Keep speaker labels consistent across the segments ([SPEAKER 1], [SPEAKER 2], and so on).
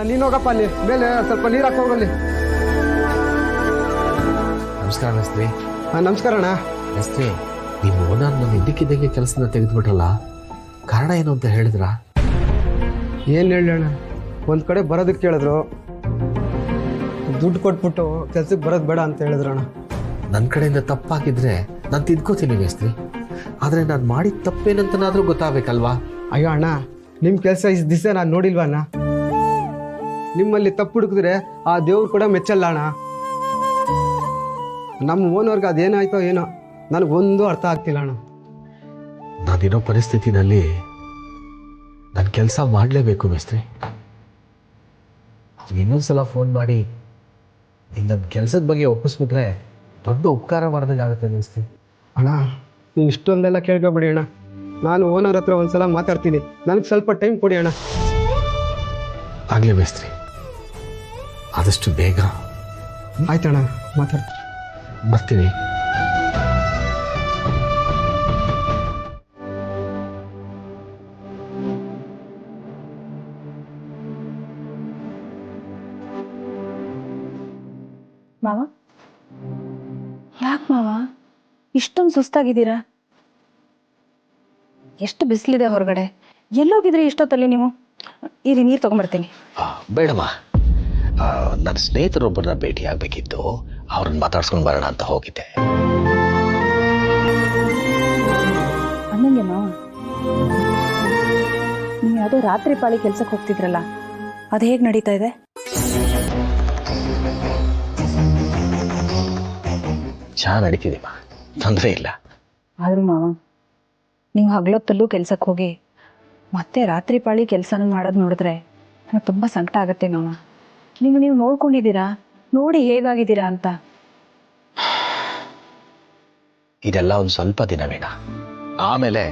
[SPEAKER 1] ನೀನು ಹೋಗಪ್ಪ ಅಲ್ಲಿ ಮೇಲೆ ಸ್ವಲ್ಪ ನೀರು ಹಾಕಿ ಹೋಗಲ್ಲಿ.
[SPEAKER 2] ನಮಸ್ಕಾರ ಮೇಸ್ತ್ರಿ.
[SPEAKER 1] ನಮಸ್ಕಾರ ಅಣ್ಣ.
[SPEAKER 2] ಮೇಸ್ತ್ರಿ, ನೀವು ಓನರ್ ನನ್ನ ಇದ್ದಕ್ಕಿದ್ದಂಗೆ ಕೆಲಸನ ತೆಗೆದುಬಿಟ್ರಲ್ಲ, ಕಾರಣ ಏನು ಅಂತ ಹೇಳಿದ್ರ?
[SPEAKER 1] ಏನು ಹೇಳಿ ಅಣ್ಣ, ಒಂದು ಕಡೆ ಬರೋದಕ್ಕೆ ಕೇಳಿದ್ರು, ದುಡ್ಡು ಕೊಟ್ಬಿಟ್ಟು ಕೆಲ್ಸಕ್ಕೆ ಬರೋದು ಬೇಡ ಅಂತ ಹೇಳಿದ್ರು ಅಣ್ಣ.
[SPEAKER 2] ನನ್ನ ಕಡೆಯಿಂದ ತಪ್ಪಾಗಿದ್ರೆ ನಾನು ತಿದ್ಕೋತೀನಿ ಮೇಸ್ತ್ರಿ, ಆದರೆ ನಾನು ಮಾಡಿದ ತಪ್ಪೇನಂತನಾದರೂ ಗೊತ್ತಾಗಬೇಕಲ್ವಾ?
[SPEAKER 1] ಅಯ್ಯೋ ಅಣ್ಣ, ನಿಮ್ಮ ಕೆಲಸ ಇಷ್ಟು ದಿವಸ ನಾನು ನೋಡಿಲ್ವ ಅಣ್ಣ. ನಿಮ್ಮಲ್ಲಿ ತಪ್ಪು ಹುಡುಕಿದ್ರೆ ಆ ದೇವ್ರು ಕೂಡ ಮೆಚ್ಚಲ್ಲ ಅಣ್ಣ. ನಮ್ಮ ಓನರ್ಗೆ ಅದೇನಾಯ್ತೋ ಏನೋ ನನಗೊಂದು ಅರ್ಥ ಆಗ್ತಿಲ್ಲ ಅಣ್ಣ.
[SPEAKER 2] ನಾನಿರೋ ಪರಿಸ್ಥಿತಿನಲ್ಲಿ ನನ್ನ ಕೆಲಸ ಮಾಡಲೇಬೇಕು ಮೇಸ್ತ್ರಿ. ಇನ್ನೊಂದ್ಸಲ ಫೋನ್ ಮಾಡಿ ನನ್ನ ಕೆಲಸದ ಬಗ್ಗೆ ಒಪ್ಪಿಸ್ಬಿಟ್ರೆ ದೊಡ್ಡ ಉಪಕಾರ ಮಾಡೋದಾಗುತ್ತೆ ಮೇಸ್ತ್ರಿ.
[SPEAKER 1] ಅಣ್ಣ, ನೀವು ಇಷ್ಟೊಂದೆಲ್ಲ ಕೇಳ್ಕೊಬೇಡಿ ಅಣ್ಣ. ನಾನು ಓನರ್ ಹತ್ರ ಒಂದ್ಸಲ ಮಾತಾಡ್ತೀನಿ, ನನಗೆ ಸ್ವಲ್ಪ ಟೈಮ್ ಕೊಡಿ ಅಣ್ಣ.
[SPEAKER 2] ಆಗಲಿ ಮೇಸ್ತ್ರಿ, ಆದಷ್ಟು ಬೇಗ.
[SPEAKER 1] ಆಯ್ತಣ್ಣ, ಮಾತಾಡ್ತೀನಿ.
[SPEAKER 2] ಬರ್ತೀನಿ.
[SPEAKER 3] ಮಾವ, ಯಾಕೆ ಮಾವ ಇಷ್ಟೊಂದು ಸುಸ್ತಾಗಿದ್ದೀರಾ? ಎಷ್ಟು ಬಿಸಿಲಿದೆ ಹೊರಗಡೆ, ಎಲ್ಲೋಗಿದ್ರಿ ಇಷ್ಟೊತ್ತಲ್ಲಿ ನೀವು? ಇರಿ, ನೀರು ತಗೊಂಡ್ಬರ್ತೀನಿ.
[SPEAKER 2] ಬೇಡಮ್ಮ, ನನ್ನ ಸ್ನೇಹಿತರೊಬ್ಬರನ್ನ ಭೇಟಿ ಆಗಬೇಕಿತ್ತು, ಅವ್ರನ್ನ ಮಾತಾಡ್ಸ್ಕೊಂಡು ಬರೋಣ ಅಂತ ಹೋಗಿದ್ದೆ.
[SPEAKER 3] ಅನ್ನಂಗೆ ಮಾವ, ನೀವು ಯಾವುದೋ ರಾತ್ರಿ ಪಾಳಿ ಕೆಲ್ಸಕ್ಕೆ ಹೋಗ್ತಿದ್ರಲ್ಲ, ಅದು ಹೇಗೆ ನಡೀತಾ ಇದೆ?
[SPEAKER 2] ಚೆನ್ನಾಗಿ ನಡೀತಿದೆಮ್ಮ, ತೊಂದರೆ ಇಲ್ಲ.
[SPEAKER 3] ಆದ್ರೂ ಮಾವ, ನೀವು ಹಗಲೊತ್ತಲ್ಲೂ ಕೆಲ್ಸಕ್ಕೆ ಹೋಗಿ ಮತ್ತೆ ರಾತ್ರಿ ಪಾಳಿ ಕೆಲಸನ ಮಾಡೋದು ನೋಡಿದ್ರೆ ನನಗೆ ತುಂಬ ಸಂಕಟ ಆಗುತ್ತೆ ಮಾವ. ನೀವು ನೋಡ್ಕೊಂಡಿದ್ದೀರಾ, ನೋಡಿ ಹೇಗಾಗಿದ್ದೀರಾ ಅಂತ.
[SPEAKER 2] ಇದೆಲ್ಲ ಒಂದು ಸ್ವಲ್ಪ ದಿನ ಬೇಡ, ಆಮೇಲೆ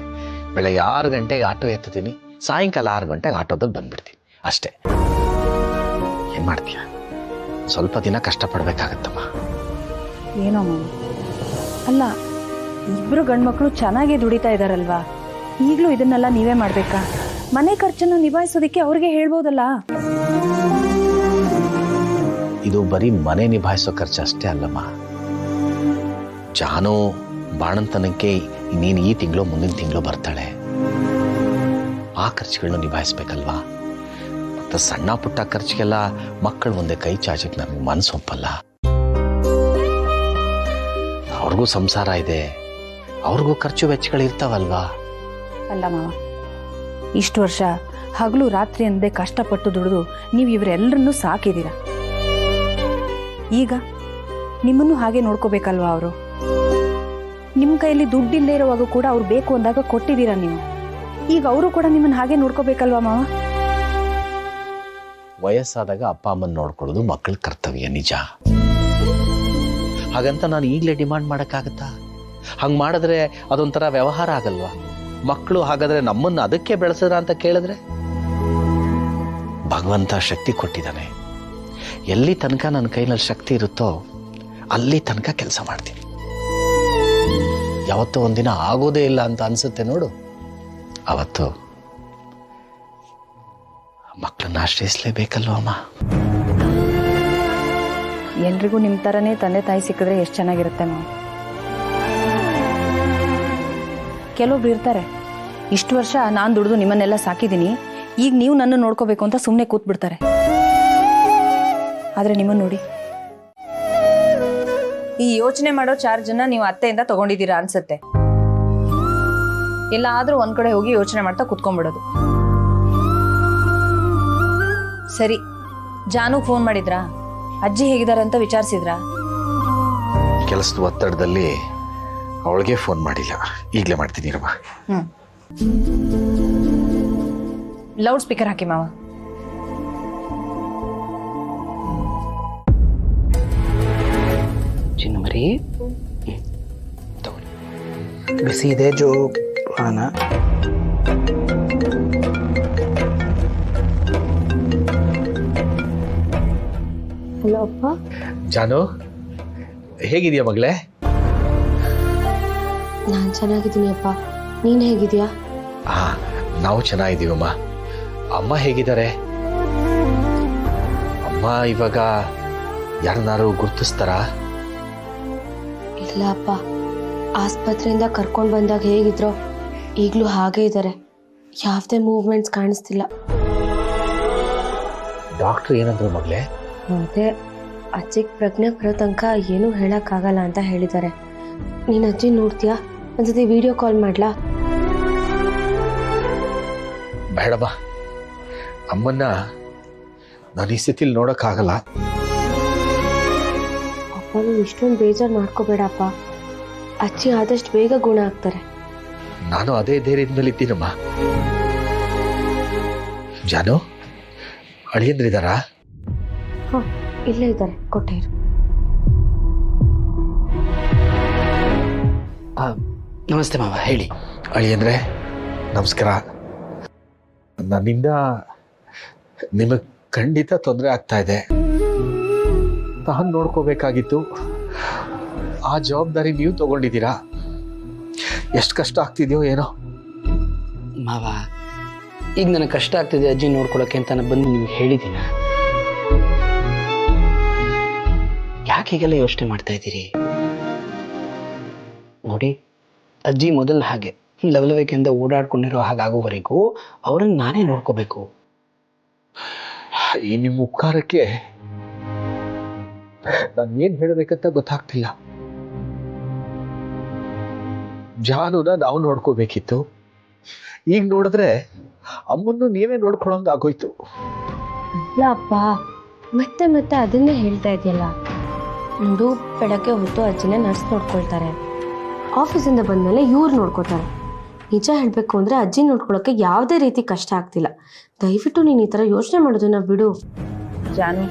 [SPEAKER 2] ಬೆಳಗ್ಗೆ 6 ಗಂಟೆಗೆ ಆಟೋ ಎತ್ತೀನಿ, ಸಾಯಂಕಾಲ 6 ಗಂಟೆಗೆ ಆಟೋದಲ್ಲಿ ಬಂದ್ಬಿಡ್ತೀನಿ ಅಷ್ಟೇ. ಏನು ಮಾಡ್ತೀಯ, ಸ್ವಲ್ಪ ದಿನ ಕಷ್ಟಪಡ್ಬೇಕಾಗತ್ತಮ್ಮ.
[SPEAKER 3] ಏನೋ ಮಾವ, ಅಲ್ಲ, ಇಬ್ರು ಗಂಡ್ಮಕ್ಳು ಚೆನ್ನಾಗಿ ದುಡಿತಾ ಇದ್ದಾರಲ್ವಾ, ಈಗಲೂ ಇದನ್ನೆಲ್ಲ ನೀವೇ ಮಾಡ್ಬೇಕಾ? ಮನೆ ಖರ್ಚನ್ನು ನಿಭಾಯಿಸೋದಕ್ಕೆ ಅವ್ರಿಗೆ ಹೇಳ್ಬೋದಲ್ಲ.
[SPEAKER 2] ಇದು ಬರೀ ಮನೆ ನಿಭಾಯಿಸೋ ಖರ್ಚು ಅಷ್ಟೇ ಅಲ್ಲಮ್ಮ. ಜಾನು ಬಾಣಂತನಕ್ಕೆ ನೀನು ಈ ತಿಂಗಳು ಮುಂದಿನ ತಿಂಗಳು ಬರ್ತಾಳೆ, ಆ ಖರ್ಚುಗಳನ್ನ ನಿಭಾಯಿಸ್ಬೇಕಲ್ವಾ? ಮತ್ತು ಸಣ್ಣ ಪುಟ್ಟ ಖರ್ಚಿಗೆಲ್ಲ ಮಕ್ಕಳು ಮುಂದೆ ಕೈ ಚಾಚಕ್ಕೆ ನಮಗೆ ಮನಸ್ಸು ಒಪ್ಪಲ್ಲ. ಅವ್ರಿಗೂ ಸಂಸಾರ ಇದೆ, ಅವ್ರಿಗೂ ಖರ್ಚು ವೆಚ್ಚಗಳಿರ್ತಾವಲ್ವಾ?
[SPEAKER 3] ಅಲ್ಲ ಮಾವ, ಇಷ್ಟು ವರ್ಷ ಹಗಲು ರಾತ್ರಿ ಅಂದೇ ಕಷ್ಟಪಟ್ಟು ದುಡಿದು ನೀವು ಇವರೆಲ್ಲರನ್ನೂ ಸಾಕಿದ್ದೀರ. ಈಗ ನಿಮ್ಮನ್ನು ಹಾಗೆ ನೋಡ್ಕೋಬೇಕಲ್ವಾ ಅವರು? ನಿಮ್ಮ ಕೈಯಲ್ಲಿ ದುಡ್ಡಿಲ್ಲದೆ ಇರುವಾಗ ಕೂಡ ಅವ್ರು ಬೇಕು ಅಂದಾಗ ಕೊಟ್ಟಿದ್ದೀರಾ ನೀವು. ಈಗ ಅವರು ಕೂಡ ನಿಮ್ಮನ್ನು ಹಾಗೆ ನೋಡ್ಕೋಬೇಕಲ್ವಾ ಮಾವ?
[SPEAKER 2] ವಯಸ್ಸಾದಾಗ ಅಪ್ಪ ಅಮ್ಮನ ನೋಡ್ಕೊಳ್ಳೋದು ಮಕ್ಕಳ ಕರ್ತವ್ಯ, ನಿಜ. ಹಾಗಂತ ನಾನು ಈಗಲೇ ಡಿಮಾಂಡ್ ಮಾಡೋಕ್ಕಾಗತ್ತಾ? ಹಂಗೆ ಮಾಡಿದ್ರೆ ಅದೊಂಥರ ವ್ಯವಹಾರ ಆಗಲ್ವಾ? ಮಕ್ಕಳು ಹಾಗಾದ್ರೆ ನಮ್ಮನ್ನು ಅದಕ್ಕೆ ಬೆಳೆಸಿದ್ರ ಅಂತ ಕೇಳಿದ್ರೆ, ಭಗವಂತ ಶಕ್ತಿ ಕೊಟ್ಟಿದ್ದಾನೆ. ಎಲ್ಲಿ ತನಕ ನನ್ನ ಕೈನಲ್ಲಿ ಶಕ್ತಿ ಇರುತ್ತೋ ಅಲ್ಲಿ ತನಕ ಕೆಲಸ ಮಾಡ್ತೀನಿ. ಯಾವತ್ತೋ ಒಂದಿನ ಆಗೋದೇ ಇಲ್ಲ ಅಂತ ಅನ್ಸುತ್ತೆ ನೋಡು, ಅವತ್ತು ಮಕ್ಕಳನ್ನ ಆಶ್ರಯಿಸಲೇಬೇಕಲ್ವಮ್ಮ?
[SPEAKER 3] ಎಲ್ರಿಗೂ ನಿಮ್ಮ ಥರನೇ ತಂದೆ ತಾಯಿ ಸಿಕ್ಕಿದ್ರೆ ಎಷ್ಟು ಚೆನ್ನಾಗಿರುತ್ತೆ ಮಾವ. ಕೆಲವೊಬ್ರು ಇರ್ತಾರೆ, ಇಷ್ಟು ವರ್ಷ ನಾನು ದುಡಿದು ನಿಮ್ಮನ್ನೆಲ್ಲ ಸಾಕಿದ್ದೀನಿ, ಈಗ ನೀವು ನನ್ನ ನೋಡ್ಕೋಬೇಕು ಅಂತ ಸುಮ್ಮನೆ ಕೂತ್ಬಿಡ್ತಾರೆ. ಆದರೆ ನಿಮ್ಮನ್ನು ನೋಡಿ, ಈ ಯೋಚನೆ ಮಾಡೋ ಚಾರ್ಜನ್ನ ನೀವು ಅತ್ತೆಯಿಂದ ತಗೊಂಡಿದ್ದೀರಾ ಅನ್ಸುತ್ತೆ. ಎಲ್ಲಾದ್ರೂ ಒಂದ್ ಕಡೆ ಹೋಗಿ ಯೋಚನೆ ಮಾಡ್ತಾ ಕುತ್ಕೊಂಡ್ಬಿಡೋದು. ಸರಿ, ಜಾನು ಫೋನ್ ಮಾಡಿದ್ರಾ? ಅಜ್ಜಿ ಹೇಗಿದ್ದಾರೆ ಅಂತ ವಿಚಾರಿಸಿದ್ರಾ?
[SPEAKER 2] ಕೆಲಸದ ಒತ್ತಡದಲ್ಲಿ ಅವಳಿಗೆ ಫೋನ್ ಮಾಡಿಲ್ಲ, ಈಗಲೇ ಮಾಡ್ತೀನಿ ರಮ್ಮ.
[SPEAKER 3] ಲೌಡ್ ಸ್ಪೀಕರ್ ಹಾಕಿ ಮಾವ.
[SPEAKER 4] ಚಿನ್ನಮರಿ ಬಿಸಿ ಇದೆ ಜೋಗ್ ಪಾನ.
[SPEAKER 3] ಹಲೋ ಅಪ್ಪ.
[SPEAKER 2] ಜಾನು, ಹೇಗಿದೆಯಾ ಮಗಳೇ?
[SPEAKER 5] ನಾನು ಚೆನ್ನಾಗಿದ್ದೀನಿ ಅಪ್ಪ, ನೀನು ಹೇಗಿದೆಯಾ?
[SPEAKER 2] ಹಾ, ನಾವು ಚೆನ್ನಾಗಿದ್ದೀವಮ್ಮ. ಅಮ್ಮ ಹೇಗಿದ್ದಾರೆ? ಅಮ್ಮ ಇವಾಗ ಯಾರನ್ನಾರು ಗುರ್ತಿಸ್ತಾರಾ?
[SPEAKER 5] ಇಲ್ಲ ಅಪ್ಪ, ಆಸ್ಪತ್ರೆಯಿಂದ ಕರ್ಕೊಂಡು ಬಂದಾಗ ಹೇಗಿದ್ರೋ ಈಗಲೂ ಹಾಗೇ ಇದ್ದಾರೆ. ಯಾವುದೇ ಮೂವ್ಮೆಂಟ್ಸ್ ಕಾಣಿಸ್ತಿಲ್ಲ.
[SPEAKER 2] ಡಾಕ್ಟ್ರ್ ಏನಂದ್ರು ಮಗಳೇ?
[SPEAKER 5] ಅದೇ ಅಜ್ಜಿಗೆ ಪ್ರಜ್ಞೆ ಬರೋ ತನಕ ಏನೂ ಹೇಳೋಕ್ಕಾಗಲ್ಲ ಅಂತ ಹೇಳಿದ್ದಾರೆ. ನೀನು ಅಜ್ಜಿ ನೋಡ್ತೀಯಾ? ಒಂದ್ಸತಿ ವಿಡಿಯೋ ಕಾಲ್ ಮಾಡ್ಲಾ?
[SPEAKER 2] ಬೇಡಮ್ಮ, ಅಮ್ಮನ್ನ ನಾನು ಈ ಸ್ಥಿತಿಲಿ ನೋಡೋಕ್ಕಾಗಲ್ಲ.
[SPEAKER 5] ಅಪ್ಪ ನೀವು ಇಷ್ಟೊಂದು ಬೇಜಾರು ಮಾಡ್ಕೋಬೇಡಪ್ಪ. ಅಜ್ಜಿ ಆದಷ್ಟು ಬೇಗ ಗುಣ ಆಗ್ತಾರೆ.
[SPEAKER 2] ನಾನು ಅದೇ ಧೈರ್ಯದ ಮೇಲೆ ಇದ್ದೀನಮ್ಮ. ಜಾನು, ಅಳಿಯಂದ್ರಿದಾರಾ?
[SPEAKER 5] ಹಾಂ, ಇಲ್ಲೇ ಇದ್ದಾರೆ, ಕೊಟ್ಟೆ ಇರು.
[SPEAKER 4] ನಮಸ್ತೆ ಮಾವ, ಹೇಳಿ.
[SPEAKER 2] ಅಳಿಯಂದ್ರೆ ನಮಸ್ಕಾರ. ನನ್ನಿಂದ ನಿಮಗೆ ಖಂಡಿತ ತೊಂದರೆ ಆಗ್ತಾ ಇದೆ. ನಾನು ನೋಡ್ಕೋಬೇಕಾಗಿತ್ತು. ಆ ಜವಾಬ್ದಾರಿ ನೀವು ತಗೊಂಡಿದ್ದೀರಾ. ಎಷ್ಟು ಕಷ್ಟ ಆಗ್ತಿದೆಯೋ ಏನೋ.
[SPEAKER 4] ಮಾವ, ಈಗ ನನಗೆ ಕಷ್ಟ ಆಗ್ತಿದೆ ಅಜ್ಜಿ ನೋಡ್ಕೊಳಕ್ಕೆ ಅಂತ ನಾನು ಬಂದು ನಿಮ್ಗೆ ಹೇಳಿದ್ದೀನ. ಯಾಕೆ ಹೀಗೆಲ್ಲ ಯೋಚನೆ ಮಾಡ್ತಾ ಇದ್ದೀರಿ? ನೋಡಿ, ಅಜ್ಜಿ ಮೊದಲು ಹಾಗೆ ಲವಲವಿಕೆಯಿಂದ ಓಡಾಡ್ಕೊಂಡಿರೋ ಹಾಗಾಗೋವರೆಗೂ ಅವ್ರನ್ನ ನಾನೇ ನೋಡ್ಕೋಬೇಕು.
[SPEAKER 2] ಈ ನಿಮ್ಮ ಉಪಕಾರಕ್ಕೆ ನಾನು ಏನ್ ಹೇಳಬೇಕಂತ ಗೊತ್ತಾಗ್ತಿಲ್ಲ. ಜಾನುನ ನಾವು ನೋಡ್ಕೋಬೇಕಿತ್ತು. ಈಗ ನೋಡಿದ್ರೆ ಅಮ್ಮನ್ನು ನೀವೇ ನೋಡ್ಕೊಳ್ಳೋಂಗ ಆಗೋಯ್ತು.
[SPEAKER 5] ಇಲ್ಲ ಅಪ್ಪ, ಮತ್ತೆ ಮತ್ತೆ ಅದನ್ನೇ ಹೇಳ್ತಾ ಇದೆಯಲ್ಲ. ನೋಡು, ಬೆಳಗ್ಗೆ ಹೊತ್ತು ಅಜ್ಜಿನ ನರ್ಸ್ ನೋಡ್ಕೊಳ್ತಾರೆ. ಆಫೀಸಿಂದ ಬಂದಮೇಲೆ ಇವ್ರು ನೋಡ್ಕೋತಾರೆ. ನಿಜ ಹೇಳಬೇಕು ಅಂದರೆ ಅಜ್ಜಿ ನೋಡ್ಕೊಳ್ಳೋಕ್ಕೆ ಯಾವುದೇ ರೀತಿ ಕಷ್ಟ ಆಗ್ತಿಲ್ಲ. ದಯವಿಟ್ಟು ನೀನು ಈ ಥರ ಯೋಚನೆ ಮಾಡೋದನ್ನ ಬಿಡು.
[SPEAKER 3] ಜಾನು,